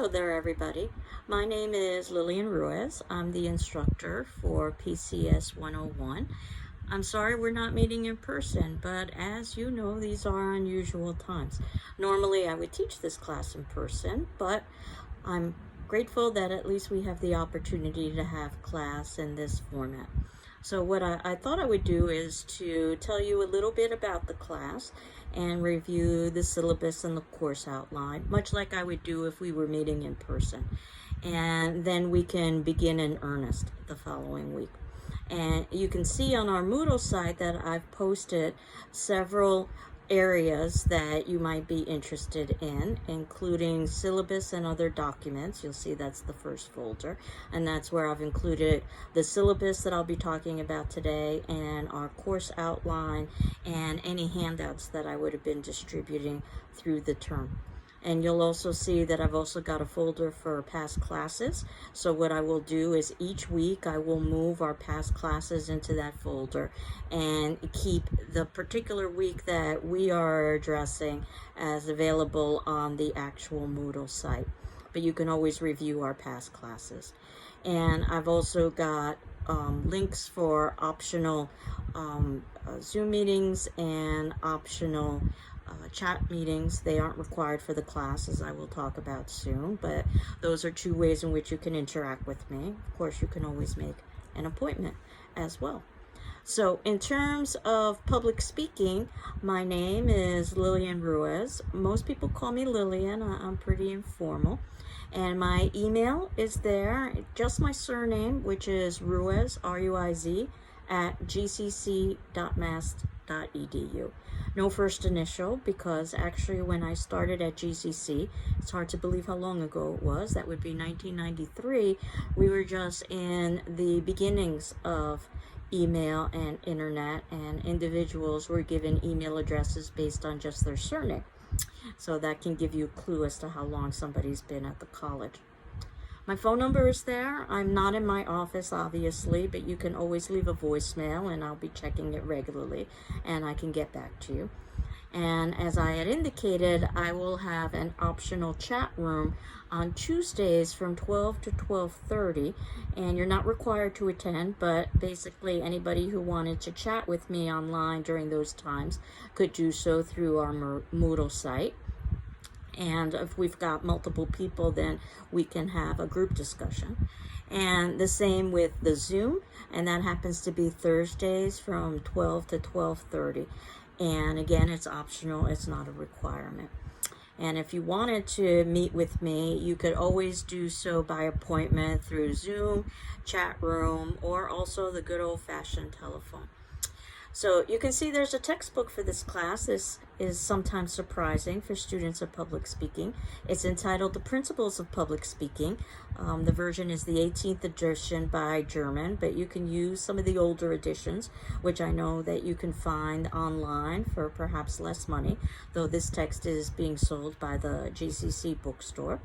Hello there, everybody. My name is Lillian Ruiz. I'm the instructor for PCS 101. I'm sorry we're not meeting in person, but as you know, these are unusual times. Normally, I would teach this class in person, but I'm grateful that at least we have the opportunity to have class in this format. So what I thought I would do is to tell you a little bit about the class and review the syllabus and the course outline, much like I would do if we were meeting in person. And then we can begin in earnest the following week. And you can see on our Moodle site that I've posted several areas that you might be interested in, including syllabus and other documents. You'll see that's the first folder, and that's where I've included the syllabus that I'll be talking about today and our course outline and any handouts that I would have been distributing through the term. And you'll also see that I've also got a folder for past classes. So what I will do is each week I will move our past classes into that folder and keep the particular week that we are addressing as available on the actual Moodle site. But you can always review our past classes. And I've also got links for optional Zoom meetings and optional chat meetings. They aren't required for the class, as I will talk about soon, but those are two ways in which you can interact with me. Of course, you can always make an appointment as well. So in terms of public speaking, my name is Lillian Ruiz. Most people call me Lillian. I'm pretty informal. And my email is there, just my surname, which is Ruiz, R-U-I-Z, at gcc.mass.edu. No first initial, because actually when I started at GCC, it's hard to believe how long ago it was. That would be 1993. We were just in the beginnings of email and internet, and individuals were given email addresses based on just their surname. So that can give you a clue as to how long somebody's been at the college. My phone number is there. I'm not in my office, obviously, but you can always leave a voicemail and I'll be checking it regularly and I can get back to you. And as I had indicated, I will have an optional chat room on Tuesdays from 12 to 12:30, and you're not required to attend, but basically anybody who wanted to chat with me online during those times could do so through our Moodle site. And if we've got multiple people, then we can have a group discussion. And the same with the Zoom, and that happens to be Thursdays from 12 to 12:30. And again, it's optional, it's not a requirement. And if you wanted to meet with me, you could always do so by appointment through Zoom, chat room, or also the good old-fashioned telephone. So you can see there's a textbook for this class. This is sometimes surprising for students of public speaking. It's entitled The Principles of Public Speaking. The version is the 18th edition by German, but you can use some of the older editions, which I know that you can find online for perhaps less money, though this text is being sold by the GCC bookstore.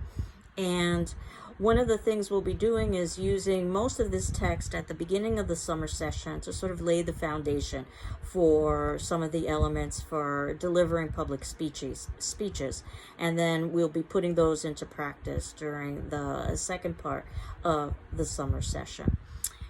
And one of the things we'll be doing is using most of this text at the beginning of the summer session to sort of lay the foundation for some of the elements for delivering public speeches. And then we'll be putting those into practice during the second part of the summer session.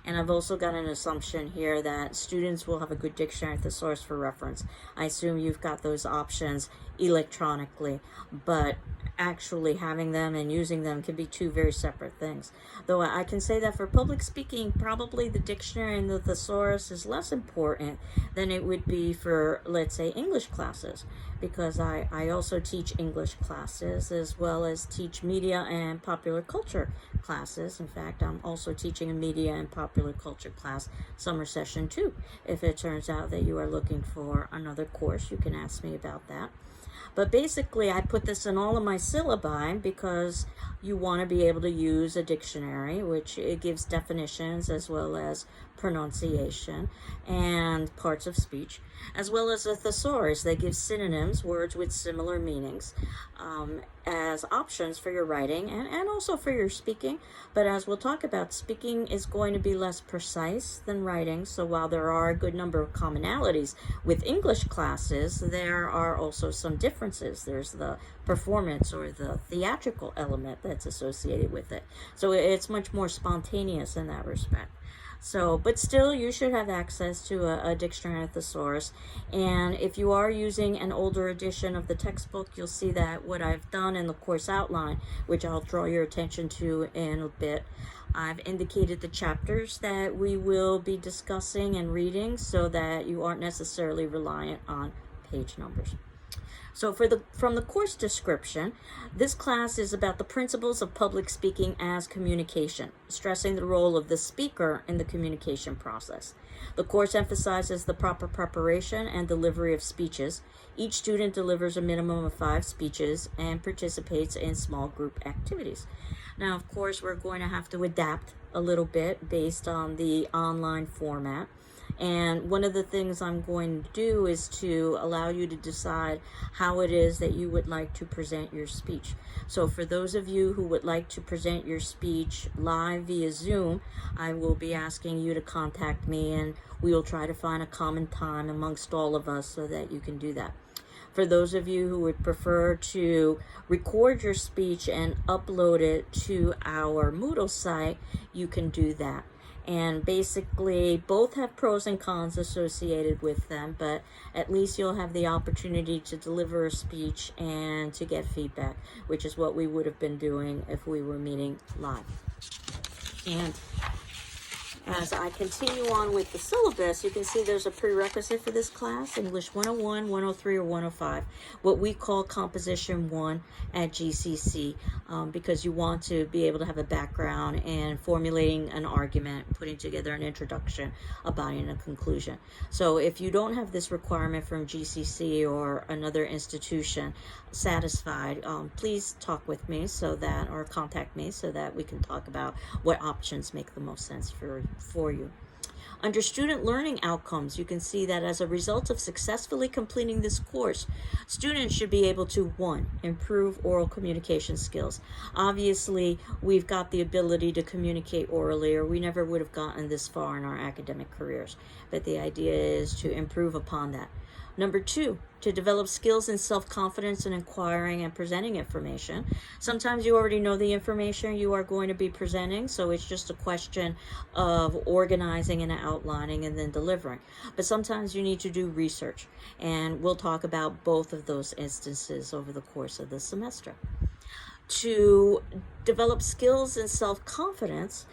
And I've also got an assumption here that students will have a good dictionary thesaurus for reference. I assume you've got those options electronically, but actually having them and using them can be two very separate things. Though I can say that for public speaking, probably the dictionary and the thesaurus is less important than it would be for, let's say, English classes, because I also teach English classes as well as teach media and popular culture classes. In fact, I'm also teaching a media and popular culture class summer session too. If it turns out that you are looking for another course, you can ask me about that. But basically, I put this in all of my syllabi because you want to be able to use a dictionary, which it gives definitions as well as pronunciation, and parts of speech, as well as a thesaurus that gives synonyms, words with similar meanings, as options for your writing and also for your speaking. But as we'll talk about, speaking is going to be less precise than writing. So while there are a good number of commonalities with English classes, there are also some differences. There's the performance or the theatrical element that's associated with it. So it's much more spontaneous in that respect. So, but still, you should have access to a dictionary and a thesaurus. And if you are using an older edition of the textbook, you'll see that what I've done in the course outline, which I'll draw your attention to in a bit, I've indicated the chapters that we will be discussing and reading so that you aren't necessarily reliant on page numbers. So from the course description, this class is about the principles of public speaking as communication, stressing the role of the speaker in the communication process. The course emphasizes the proper preparation and delivery of speeches. Each student delivers a minimum of 5 speeches and participates in small group activities. Now, of course, we're going to have to adapt a little bit based on the online format. And one of the things I'm going to do is to allow you to decide how it is that you would like to present your speech. So for those of you who would like to present your speech live via Zoom, I will be asking you to contact me, and we will try to find a common time amongst all of us so that you can do that. For those of you who would prefer to record your speech and upload it to our Moodle site, you can do that. And basically, both have pros and cons associated with them, but at least you'll have the opportunity to deliver a speech and to get feedback, which is what we would have been doing if we were meeting live. And as I continue on with the syllabus, you can see there's a prerequisite for this class, English 101, 103, or 105, what we call Composition 1 at GCC, because you want to be able to have a background in formulating an argument, putting together an introduction, a body, and a conclusion. So if you don't have this requirement from GCC or another institution satisfied, please talk with me or contact me so that we can talk about what options make the most sense for you. Under student learning outcomes, you can see that as a result of successfully completing this course, students should be able to, 1, improve oral communication skills. Obviously, we've got the ability to communicate orally, or we never would have gotten this far in our academic careers. But the idea is to improve upon that. Number 2, to develop skills in self-confidence in inquiring and presenting information. Sometimes you already know the information you are going to be presenting, so it's just a question of organizing and outlining and then delivering. But sometimes you need to do research, and we'll talk about both of those instances over the course of the semester. To develop skills in self-confidence,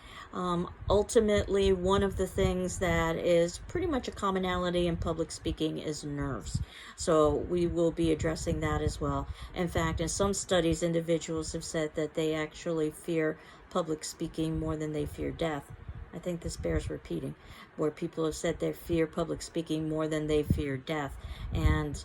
ultimately, one of the things that is pretty much a commonality in public speaking is nerves. So we will be addressing that as well. In fact, in some studies, individuals have said that they actually fear public speaking more than they fear death. I think this bears repeating, where people have said they fear public speaking more than they fear death. And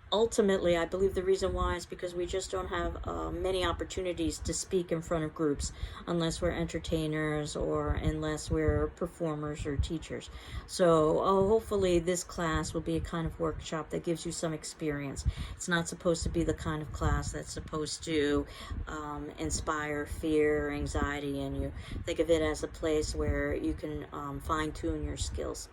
ultimately, I believe the reason why is because we just don't have many opportunities to speak in front of groups unless we're entertainers or unless we're performers or teachers. So hopefully this class will be a kind of workshop that gives you some experience. It's not supposed to be the kind of class that's supposed to inspire fear or anxiety in you. Think of it as a place where you can fine-tune your skills.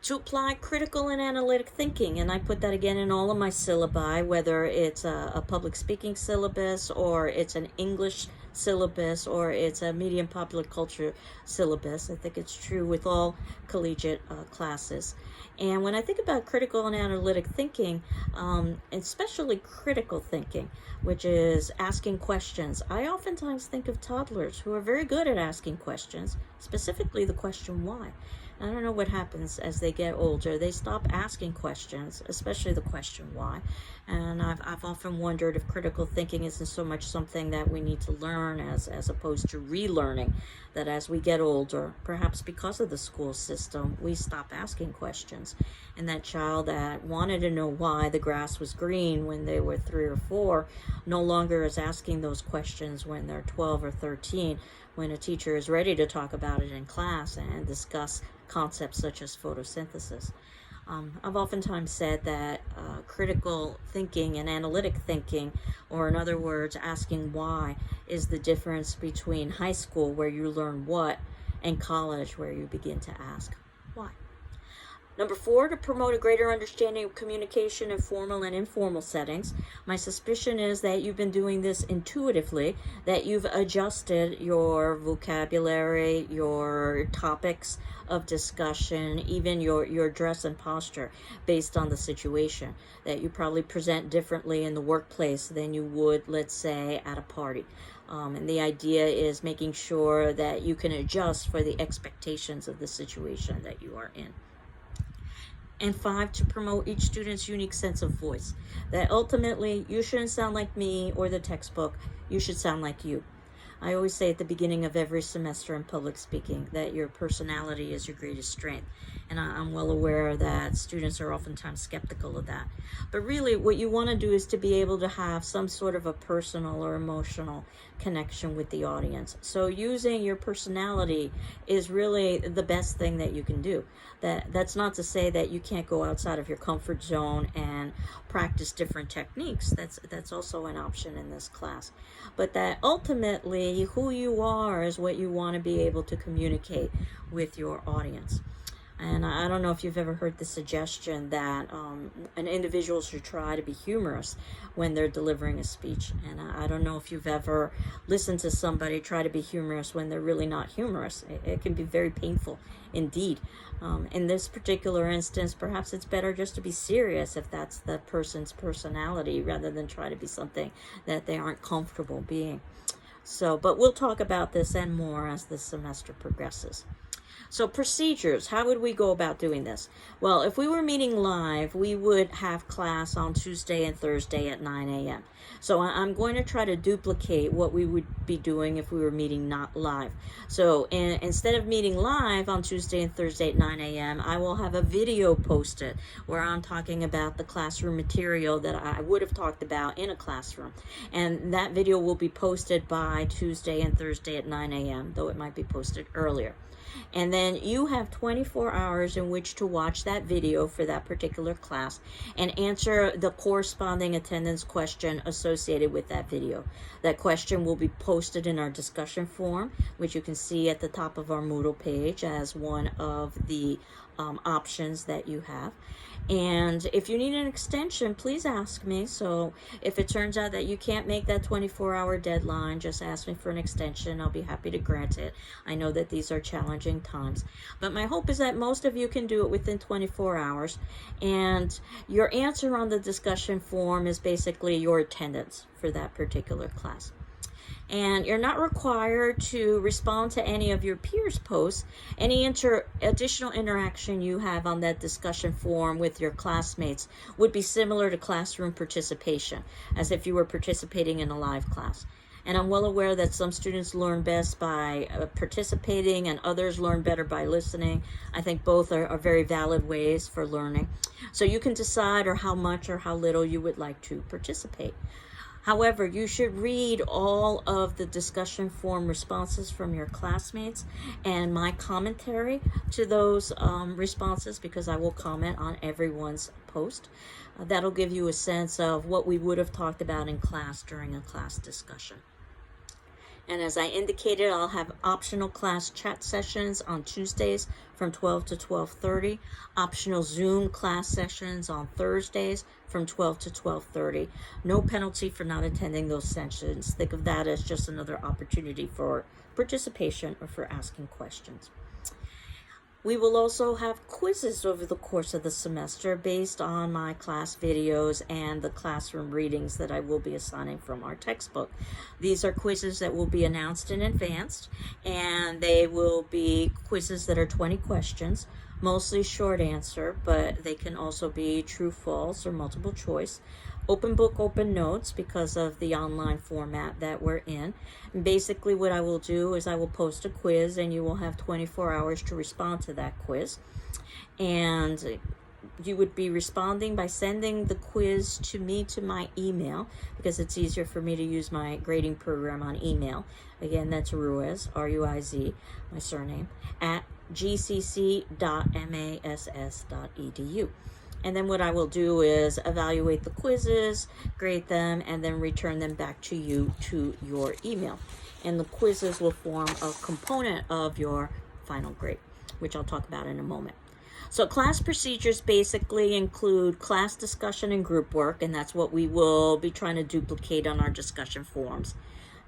To apply critical and analytic thinking, and I put that again in all of my syllabi, whether it's a public speaking syllabus or it's an English syllabus or it's a medium popular culture syllabus. I think it's true with all collegiate classes. And when I think about critical and analytic thinking, especially critical thinking, which is asking questions, I oftentimes think of toddlers who are very good at asking questions, specifically the question why. I don't know what happens as they get older. They stop asking questions, especially the question why. And I've often wondered if critical thinking isn't so much something that we need to learn as opposed to relearning, that as we get older, perhaps because of the school system, we stop asking questions. And that child that wanted to know why the grass was green when they were 3 or 4 no longer is asking those questions when they're 12 or 13, when a teacher is ready to talk about it in class and discuss concepts such as photosynthesis. I've oftentimes said that critical thinking and analytic thinking, or in other words, asking why, is the difference between high school, where you learn what, and college, where you begin to ask why. Number 4, to promote a greater understanding of communication in formal and informal settings. My suspicion is that you've been doing this intuitively, that you've adjusted your vocabulary, your topics of discussion, even your dress and posture based on the situation, that you probably present differently in the workplace than you would, let's say, at a party. And the idea is making sure that you can adjust for the expectations of the situation that you are in. And 5, to promote each student's unique sense of voice. That ultimately, you shouldn't sound like me or the textbook. You should sound like you. I always say at the beginning of every semester in public speaking that your personality is your greatest strength. And I'm well aware that students are oftentimes skeptical of that. But really, what you want to do is to be able to have some sort of a personal or emotional connection with the audience. So using your personality is really the best thing that you can do. That's not to say that you can't go outside of your comfort zone and practice different techniques. That's also an option in this class. But that ultimately, who you are is what you want to be able to communicate with your audience. And I don't know if you've ever heard the suggestion that an individual should try to be humorous when they're delivering a speech. And I don't know if you've ever listened to somebody try to be humorous when they're really not humorous. It can be very painful indeed. In this particular instance, perhaps it's better just to be serious if that's the person's personality, rather than try to be something that they aren't comfortable being. So, but we'll talk about this and more as the semester progresses. So procedures, how would we go about doing this? Well, if we were meeting live, we would have class on Tuesday and Thursday at 9 a.m. So I'm going to try to duplicate what we would be doing if we were meeting not live. So instead of meeting live on Tuesday and Thursday at 9 a.m., I will have a video posted where I'm talking about the classroom material that I would have talked about in a classroom. And that video will be posted by Tuesday and Thursday at 9 a.m., though it might be posted earlier. And then you have 24 hours in which to watch that video for that particular class and answer the corresponding attendance question associated with that video. That question will be posted in our discussion forum, which you can see at the top of our Moodle page as one of the options that you have. And if you need an extension, please ask me. So if it turns out that you can't make that 24-hour deadline, just ask me for an extension. I'll be happy to grant it. I know that these are challenging times. But my hope is that most of you can do it within 24 hours. And your answer on the discussion form is basically your attendance for that particular class. And you're not required to respond to any of your peers' posts. Any additional interaction you have on that discussion forum with your classmates would be similar to classroom participation, as if you were participating in a live class. And I'm well aware that some students learn best by participating and others learn better by listening. I think both are very valid ways for learning. So you can decide how much or how little you would like to participate. However, you should read all of the discussion forum responses from your classmates and my commentary to those responses, because I will comment on everyone's post. That'll give you a sense of what we would have talked about in class during a class discussion. And as I indicated, I'll have optional class chat sessions on Tuesdays from 12 to 12:30, optional Zoom class sessions on Thursdays from 12 to 12:30. No penalty for not attending those sessions. Think of that as just another opportunity for participation or for asking questions. We will also have quizzes over the course of the semester based on my class videos and the classroom readings that I will be assigning from our textbook. These are quizzes that will be announced in advance, and they will be quizzes that are 20 questions, mostly short answer, but they can also be true, false, or multiple choice. Open book, open notes because of the online format that we're in. And basically what I will do is I will post a quiz and you will have 24 hours to respond to that quiz. And you would be responding by sending the quiz to me to my email, because it's easier for me to use my grading program on email. Again, that's Ruiz, R-U-I-Z, my surname, at gcc.mass.edu. And then what I will do is evaluate the quizzes, grade them, and then return them back to you to your email. And the quizzes will form a component of your final grade, which I'll talk about in a moment. So class procedures basically include class discussion and group work, and that's what we will be trying to duplicate on our discussion forums.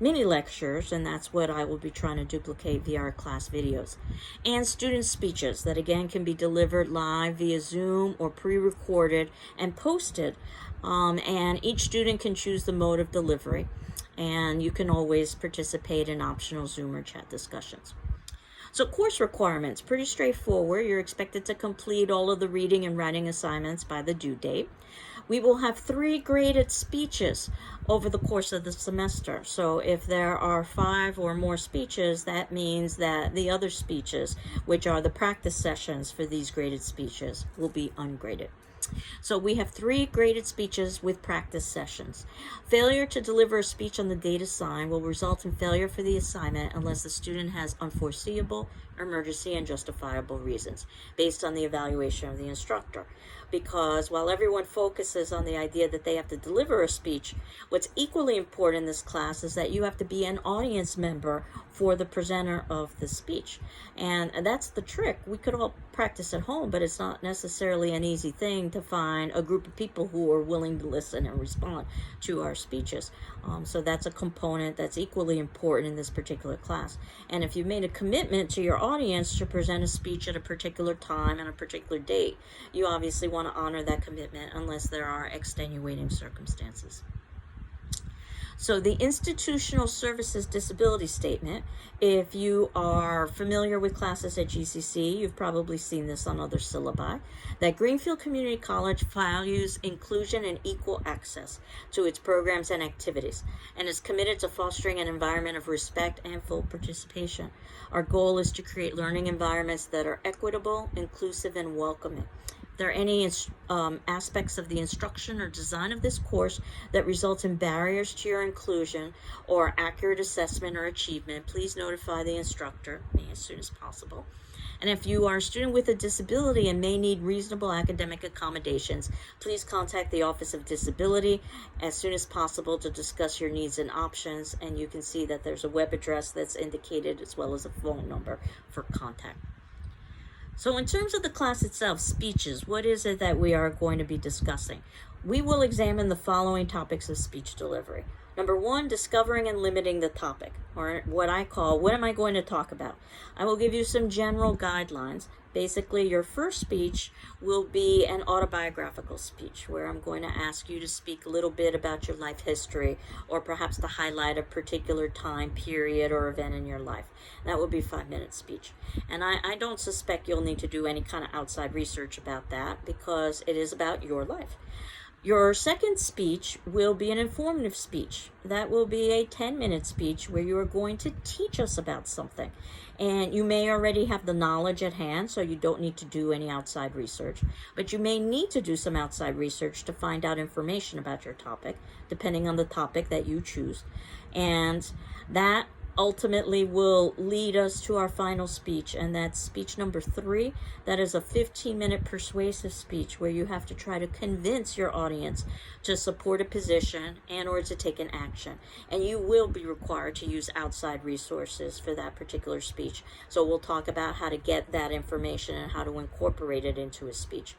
Mini lectures, and that's what I will be trying to duplicate via our class videos. And student speeches that again can be delivered live via Zoom or pre-recorded and posted. And each student can choose the mode of delivery, and you can always participate in optional Zoom or chat discussions. So course requirements, pretty straightforward. You're expected to complete all of the reading and writing assignments by the due date. We will have 3 graded speeches over the course of the semester. So if there are 5 or more speeches, that means that the other speeches, which are the practice sessions for these graded speeches, will be ungraded. So we have 3 graded speeches with practice sessions. Failure to deliver a speech on the date assigned will result in failure for the assignment unless the student has unforeseeable, emergency, and justifiable reasons based on the evaluation of the instructor. Because while everyone focuses on the idea that they have to deliver a speech, what's equally important in this class is that you have to be an audience member for the presenter of the speech. And that's the trick. We could all practice at home, but it's not necessarily an easy thing to find a group of people who are willing to listen and respond to our speeches. So that's a component that's equally important in this particular class. And if you've made a commitment to your audience to present a speech at a particular time and a particular date, you obviously want to honor that commitment unless there are extenuating circumstances. So the Institutional Services Disability Statement, if you are familiar with classes at GCC, you've probably seen this on other syllabi, that Greenfield Community College values inclusion and equal access to its programs and activities, and is committed to fostering an environment of respect and full participation. Our goal is to create learning environments that are equitable, inclusive, and welcoming. If there are any aspects of the instruction or design of this course that result in barriers to your inclusion or accurate assessment or achievement, please notify the instructor as soon as possible. And if you are a student with a disability and may need reasonable academic accommodations, please contact the Office of Disability as soon as possible to discuss your needs and options. And you can see that there's a web address that's indicated as well as a phone number for contact. So in terms of the class itself, speeches, what is it that we are going to be discussing? We will examine the following topics of speech delivery. Number 1, discovering and limiting the topic, or what I call, what am I going to talk about? I will give you some general guidelines. Basically, your first speech will be an autobiographical speech where I'm going to ask you to speak a little bit about your life history, or perhaps to highlight a particular time period or event in your life. That will be a 5-minute speech. And I don't suspect you'll need to do any kind of outside research about that because it is about your life. Your second speech will be an informative speech. That will be a 10-minute speech where you are going to teach us about something. And you may already have the knowledge at hand, so you don't need to do any outside research. But you may need to do some outside research to find out information about your topic, depending on the topic that you choose. And that ultimately will lead us to our final speech, and that's speech number 3. That is a 15-minute persuasive speech where you have to try to convince your audience to support a position and or to take an action. And you will be required to use outside resources for that particular speech. So we'll talk about how to get that information and how to incorporate it into a speech.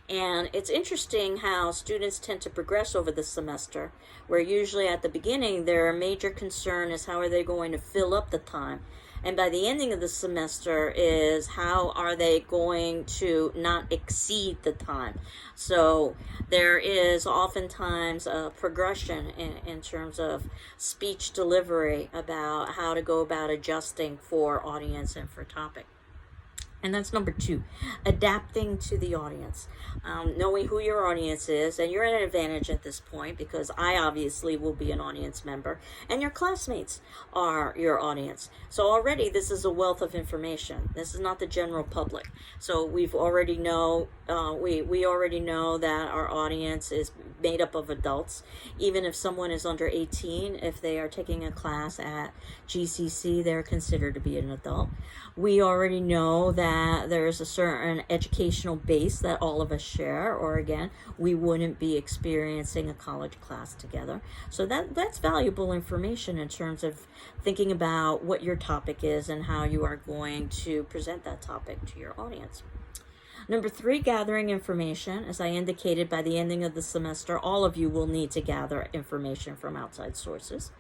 And it's interesting how students tend to progress over the semester, where usually at the beginning their major concern is how are they going to fill up the time. And by the ending of the semester is how are they going to not exceed the time. So there is oftentimes a progression in terms of speech delivery about how to go about adjusting for audience and for topic. And that's number 2, adapting to the audience. Knowing who your audience is, and you're at an advantage at this point because I obviously will be an audience member, and your classmates are your audience. So already this is a wealth of information. This is not the general public. So we already know that our audience is made up of adults. Even if someone is under 18, if they are taking a class at GCC, they're considered to be an adult. We already know that there is a certain educational base that all of us share, or again, we wouldn't be experiencing a college class together. So that's valuable information in terms of thinking about what your topic is and how you are going to present that topic to your audience. Number 3, gathering information. As I indicated, by the ending of the semester, all of you will need to gather information from outside sources.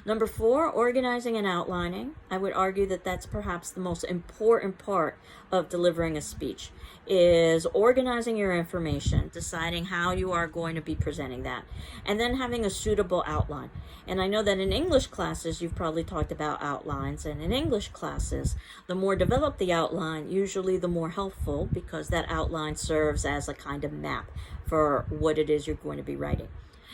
Number 4, organizing and outlining. I would argue that that's perhaps the most important part of delivering a speech, is organizing your information, deciding how you are going to be presenting that, and then having a suitable outline. And I know that in English classes, you've probably talked about outlines, and in English classes, the more developed the outline, usually the more helpful, because that outline serves as a kind of map for what it is you're going to be writing.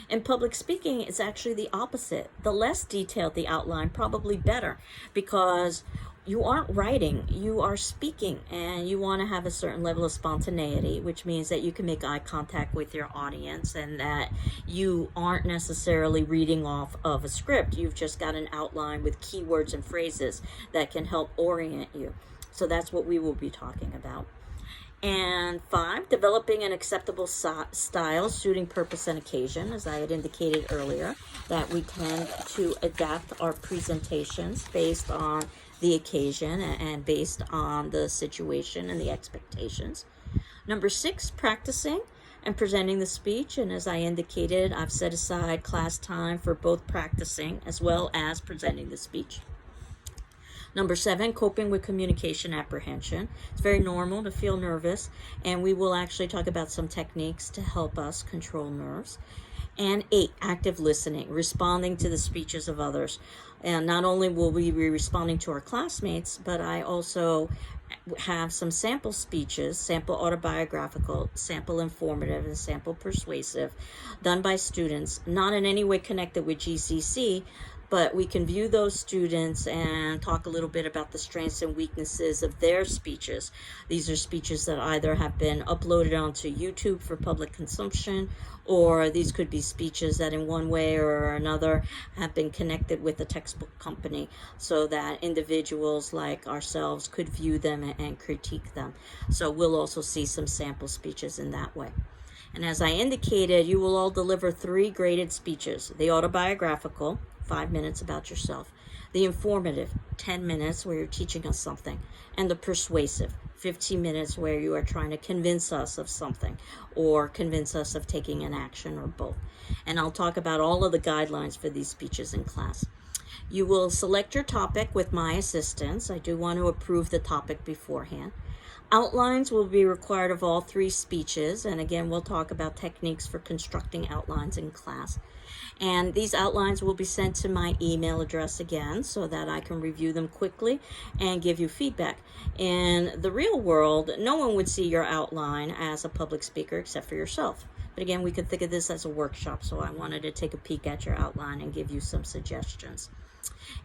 In public speaking, it's actually the opposite. The less detailed the outline, probably better, because you aren't writing, you are speaking, and you want to have a certain level of spontaneity, which means that you can make eye contact with your audience and that you aren't necessarily reading off of a script. You've just got an outline with keywords and phrases that can help orient you. So that's what we will be talking about. And 5, developing an acceptable style suiting purpose and occasion. As I had indicated earlier, that we tend to adapt our presentations based on the occasion and based on the situation and the expectations. Number 6, practicing and presenting the speech. And as I indicated, I've set aside class time for both practicing as well as presenting the speech. Number 7, coping with communication apprehension. It's very normal to feel nervous, and we will actually talk about some techniques to help us control nerves. And 8, active listening, responding to the speeches of others. And not only will we be responding to our classmates, but I also have some sample speeches, sample autobiographical, sample informative, and sample persuasive, done by students, not in any way connected with GCC, but we can view those students and talk a little bit about the strengths and weaknesses of their speeches. These are speeches that either have been uploaded onto YouTube for public consumption, or these could be speeches that in one way or another have been connected with a textbook company so that individuals like ourselves could view them and critique them. So we'll also see some sample speeches in that way. And as I indicated, you will all deliver 3 graded speeches: the autobiographical, 5 minutes about yourself; the informative, 10 minutes where you're teaching us something; and the persuasive, 15 minutes where you are trying to convince us of something or convince us of taking an action, or both. And I'll talk about all of the guidelines for these speeches in class. You will select your topic with my assistance. I do want to approve the topic beforehand. Outlines will be required of all 3 speeches, and again, we'll talk about techniques for constructing outlines in class. And these outlines will be sent to my email address again so that I can review them quickly and give you feedback. In the real world, no one would see your outline as a public speaker except for yourself. But again, we could think of this as a workshop, so I wanted to take a peek at your outline and give you some suggestions.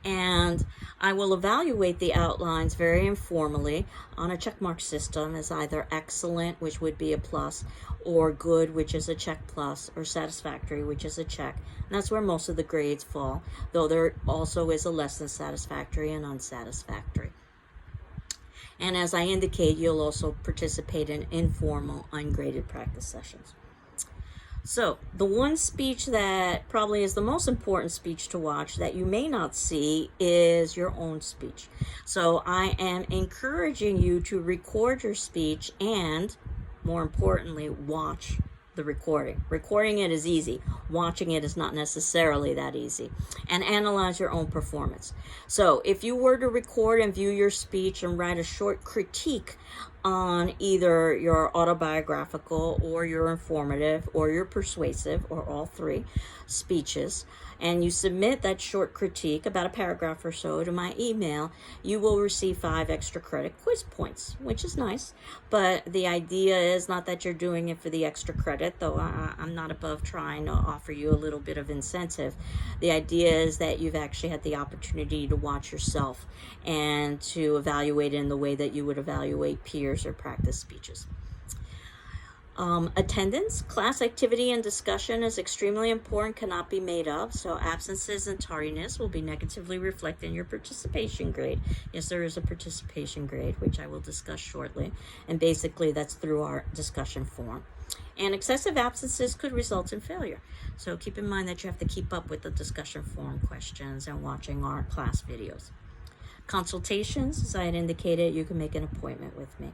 And I will evaluate the outlines very informally on a checkmark system as either excellent, which would be a plus, or good, which is a check plus, or satisfactory, which is a check. And that's where most of the grades fall, though there also is a less than satisfactory and unsatisfactory. And as I indicate, you'll also participate in informal, ungraded practice sessions. So, the one speech that probably is the most important speech to watch that you may not see is your own speech. So, I am encouraging you to record your speech and, more importantly, watch the recording. Recording it is easy. Watching it is not necessarily that easy. And analyze your own performance. So, if you were to record and view your speech and write a short critique on either your autobiographical or your informative or your persuasive or all three speeches, and you submit that short critique, about a paragraph or so, to my email, you will receive 5 extra credit quiz points, which is nice. But the idea is not that you're doing it for the extra credit, though I'm not above trying to offer you a little bit of incentive. The idea is that you've actually had the opportunity to watch yourself and to evaluate in the way that you would evaluate peers or practice speeches. Attendance, class activity, and discussion is extremely important, cannot be made up. So absences and tardiness will be negatively reflected in your participation grade. Yes, there is a participation grade, which I will discuss shortly. And basically that's through our discussion form. And excessive absences could result in failure. So keep in mind that you have to keep up with the discussion forum questions and watching our class videos. Consultations, as I had indicated, you can make an appointment with me.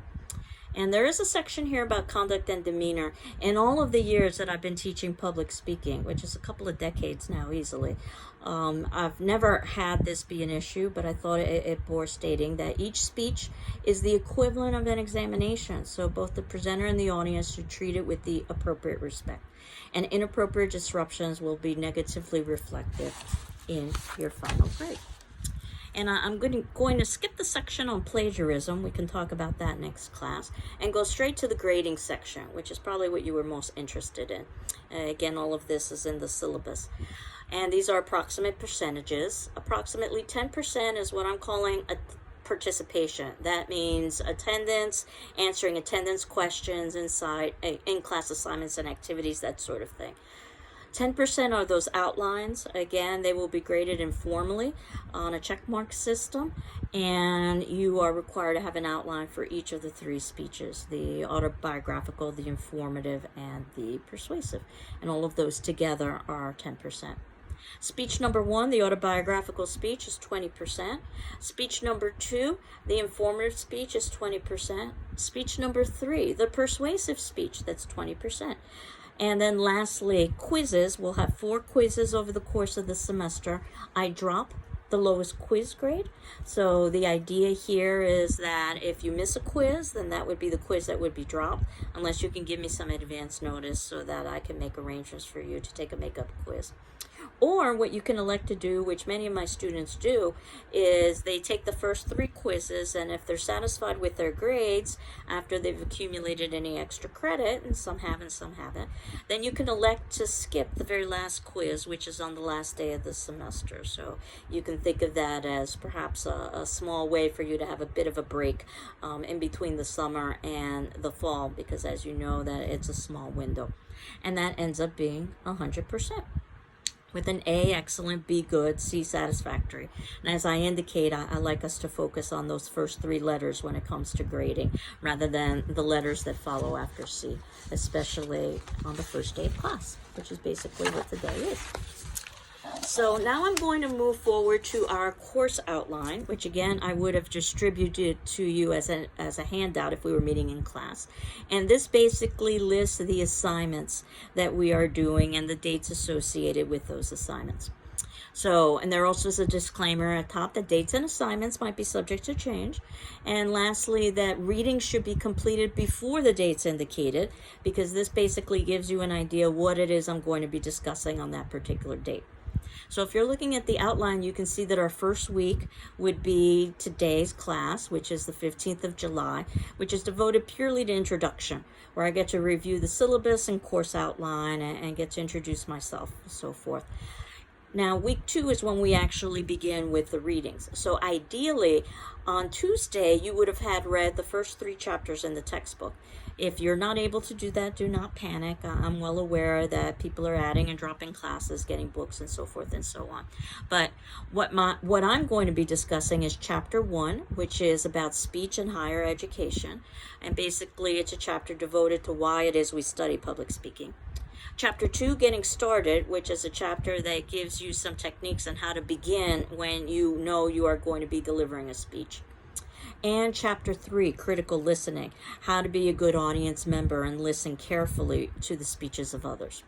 And there is a section here about conduct and demeanor. In all of the years that I've been teaching public speaking, which is a couple of decades now easily, I've never had this be an issue, but I thought it bore stating that each speech is the equivalent of an examination. So both the presenter and the audience should treat it with the appropriate respect. And inappropriate disruptions will be negatively reflected in your final grade. And I'm going to skip the section on plagiarism. We can talk about that next class. And go straight to the grading section, which is probably what you were most interested in. Again, all of this is in the syllabus. And these are approximate percentages. Approximately 10% is what I'm calling a participation. That means attendance, answering attendance questions inside in-class assignments and activities, that sort of thing. 10% are those outlines. Again, they will be graded informally on a checkmark system, and you are required to have an outline for each of the 3 speeches, the autobiographical, the informative, and the persuasive. And all of those together are 10%. Speech number 1, the autobiographical speech, is 20%. Speech number 2, the informative speech, is 20%. Speech number 3, the persuasive speech, that's 20%. And then lastly, quizzes. We'll have 4 quizzes over the course of the semester. I drop the lowest quiz grade. So the idea here is that if you miss a quiz, then that would be the quiz that would be dropped, unless you can give me some advance notice so that I can make arrangements for you to take a makeup quiz. Or what you can elect to do, which many of my students do, is they take the first 3 quizzes, and if they're satisfied with their grades after they've accumulated any extra credit, and some have and some haven't, then you can elect to skip the very last quiz, which is on the last day of the semester. So you can think of that as perhaps a small way for you to have a bit of a break in between the summer and the fall, because as you know, that it's a small window. And that ends up being 100%. With an A, excellent, B, good, C, satisfactory. And as I indicate, I like us to focus on those first 3 letters when it comes to grading, rather than the letters that follow after C, especially on the first day of class, which is basically what the day is. So now I'm going to move forward to our course outline, which again I would have distributed to you as a handout if we were meeting in class. And this basically lists the assignments that we are doing and the dates associated with those assignments. So, and there also is a disclaimer at top that dates and assignments might be subject to change. And lastly, that reading should be completed before the dates indicated, because this basically gives you an idea what it is I'm going to be discussing on that particular date. So if you're looking at the outline, you can see that our first week would be today's class, which is the 15th of July, which is devoted purely to introduction, where I get to review the syllabus and course outline and get to introduce myself and so forth. Now, week 2 is when we actually begin with the readings. So ideally, on Tuesday, you would have had read the first 3 chapters in the textbook. If you're not able to do that, do not panic. I'm well aware that people are adding and dropping classes, getting books, and so forth and so on. But what I'm going to be discussing is chapter 1, which is about speech and higher education. And basically, it's a chapter devoted to why it is we study public speaking. Chapter 2, Getting Started, which is a chapter that gives you some techniques on how to begin when you know you are going to be delivering a speech. And Chapter 3, Critical Listening, how to be a good audience member and listen carefully to the speeches of others.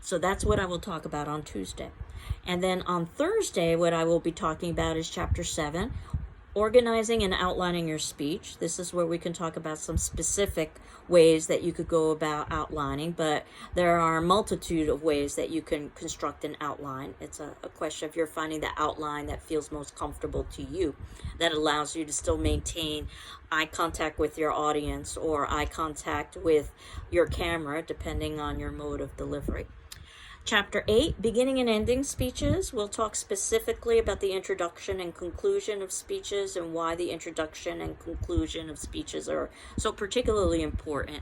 So that's what I will talk about on Tuesday. And then on Thursday, what I will be talking about is Chapter 7, organizing and outlining your speech. This is where we can talk about some specific ways that you could go about outlining, but there are a multitude of ways that you can construct an outline. It's a question of you're finding the outline that feels most comfortable to you, that allows you to still maintain eye contact with your audience or eye contact with your camera, depending on your mode of delivery. Chapter 8, Beginning and Ending Speeches. We'll talk specifically about the introduction and conclusion of speeches and why the introduction and conclusion of speeches are so particularly important.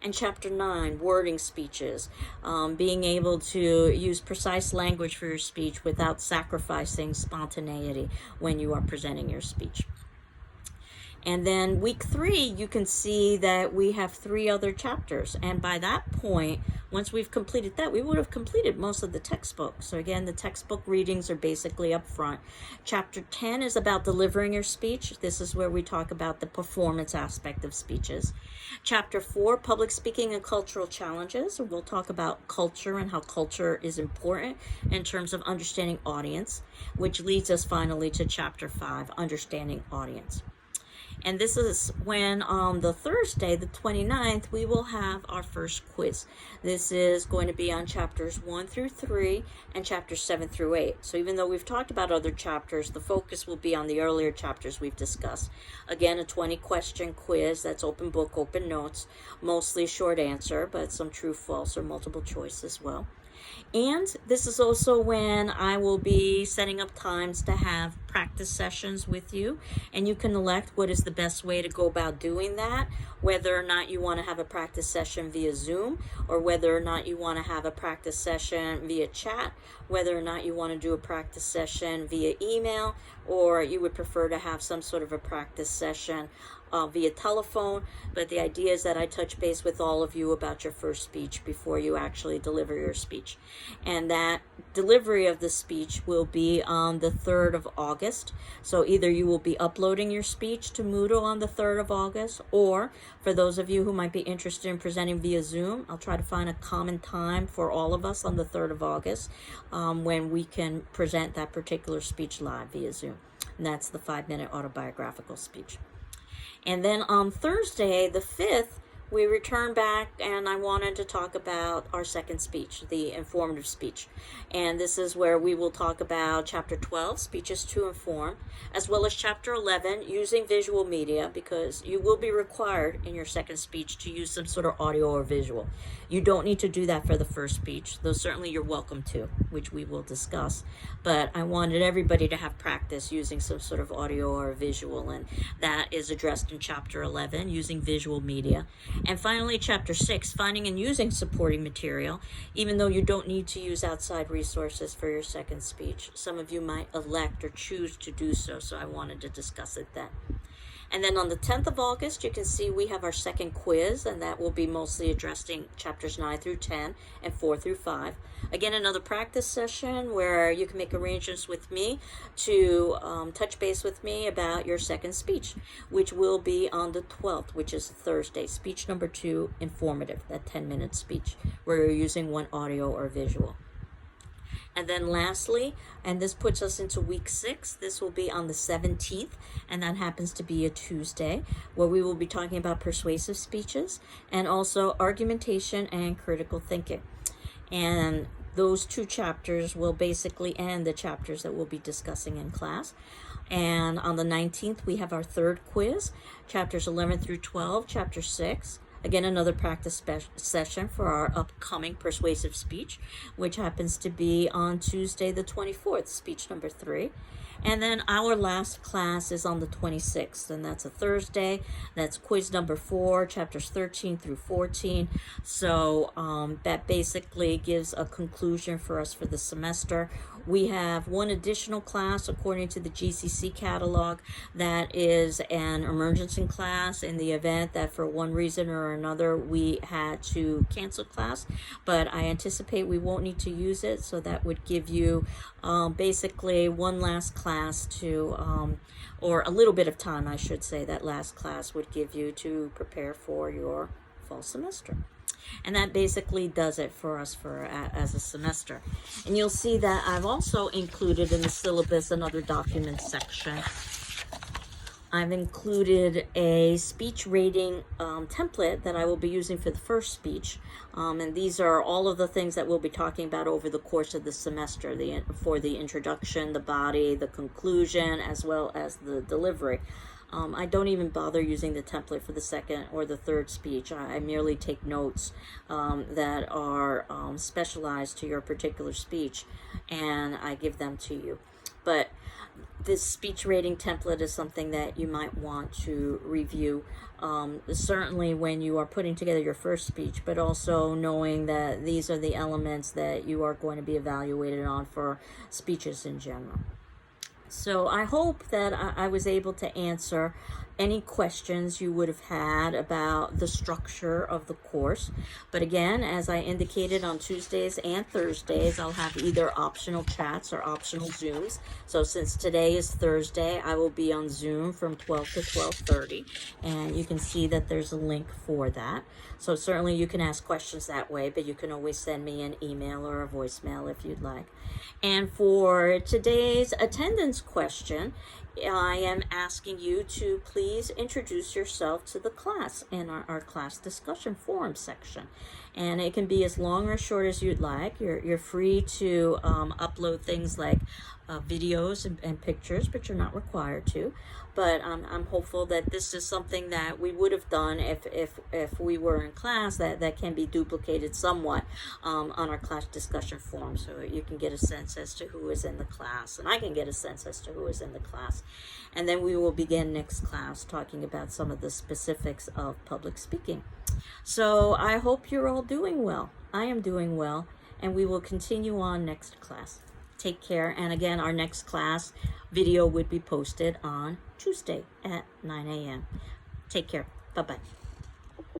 And Chapter 9, Wording Speeches. Being able to use precise language for your speech without sacrificing spontaneity when you are presenting your speech. And then week 3, you can see that we have 3 other chapters. And by that point, once we've completed that, we would have completed most of the textbook. So again, the textbook readings are basically up front. Chapter 10 is about delivering your speech. This is where we talk about the performance aspect of speeches. Chapter 4, Public Speaking and Cultural Challenges. We'll talk about culture and how culture is important in terms of understanding audience, which leads us finally to Chapter 5, Understanding Audience. And this is when on the Thursday, the 29th, we will have our first quiz. This is going to be on chapters 1 through 3 and chapters 7 through 8. So even though we've talked about other chapters, the focus will be on the earlier chapters we've discussed. Again, a 20-question quiz that's open book, open notes, mostly short answer, but some true, false, or multiple choice as well. And this is also when I will be setting up times to have practice sessions with you, and you can elect what is the best way to go about doing that, whether or not you want to have a practice session via Zoom, or whether or not you want to have a practice session via chat, whether or not you want to do a practice session via email, or you would prefer to have some sort of a practice session via telephone. But the idea is that I touch base with all of you about your first speech before you actually deliver your speech. And that delivery of the speech will be on the 3rd of August. So either you will be uploading your speech to Moodle on the 3rd of August, or for those of you who might be interested in presenting via Zoom, I'll try to find a common time for all of us on the 3rd of August when we can present that particular speech live via Zoom. And that's the 5-minute autobiographical speech. And then on Thursday, the 5th, we return back, and I wanted to talk about our second speech, the informative speech. And this is where we will talk about Chapter 12, Speeches to Inform, as well as Chapter 11, Using Visual Media, because you will be required in your second speech to use some sort of audio or visual. You don't need to do that for the first speech, though certainly you're welcome to, which we will discuss. But I wanted everybody to have practice using some sort of audio or visual, and that is addressed in Chapter 11, Using Visual Media. And finally, Chapter 6, Finding and Using Supporting Material, even though you don't need to use outside resources for your second speech. Some of you might elect or choose to do so, so I wanted to discuss it then. And then on the 10th of August, you can see we have our second quiz, and that will be mostly addressing chapters 9 through 10 and 4 through 5. Again, another practice session where you can make arrangements with me to touch base with me about your second speech, which will be on the 12th, which is Thursday. Speech number 2, informative, that 10-minute speech, where you're using one audio or visual. And then lastly, and this puts us into week 6, this will be on the 17th, and that happens to be a Tuesday, where we will be talking about persuasive speeches and also argumentation and critical thinking. And those 2 chapters will basically end the chapters that we'll be discussing in class. And on the 19th, we have our third quiz, chapters 11 through 12, chapter 6. Again, another practice session for our upcoming persuasive speech, which happens to be on Tuesday the 24th, speech number 3. And then our last class is on the 26th, and that's a Thursday. That's quiz number 4, chapters 13 through 14. So that basically gives a conclusion for us for the semester. We have one additional class according to the GCC catalog that is an emergency class in the event that for one reason or another we had to cancel class, but I anticipate we won't need to use it, so that would give you basically one last class to, or a little bit of time I should say, that last class would give you to prepare for your fall semester. And that basically does it for us as a semester. And you'll see that I've also included in the syllabus another document section I've included a speech rating template that I will be using for the first speech. And these are all of the things that we'll be talking about over the course of the semester, for the introduction, the body, the conclusion, as well as the delivery. I don't even bother using the template for the second or the third speech. I merely take notes that are specialized to your particular speech, and I give them to you. But this speech rating template is something that you might want to review, certainly when you are putting together your first speech, but also knowing that these are the elements that you are going to be evaluated on for speeches in general. So I hope that I was able to answer any questions you would have had about the structure of the course. But again, as I indicated, on Tuesdays and Thursdays, I'll have either optional chats or optional Zooms. So since today is Thursday, I will be on Zoom from 12 to 12:30, and you can see that there's a link for that. So certainly you can ask questions that way, but you can always send me an email or a voicemail if you'd like. And for today's attendance question, I am asking you to please introduce yourself to the class in our class discussion forum section. And it can be as long or short as you'd like. You're free to upload things like videos and pictures, but you're not required to. But I'm hopeful that this is something that we would have done if we were in class, that can be duplicated somewhat on our class discussion forum, so you can get a sense as to who is in the class, and I can get a sense as to who is in the class. And then we will begin next class talking about some of the specifics of public speaking. So I hope you're all doing well. I am doing well, and we will continue on next class. Take care, and again, our next class video would be posted on Tuesday at 9 a.m. Take care. Bye-bye.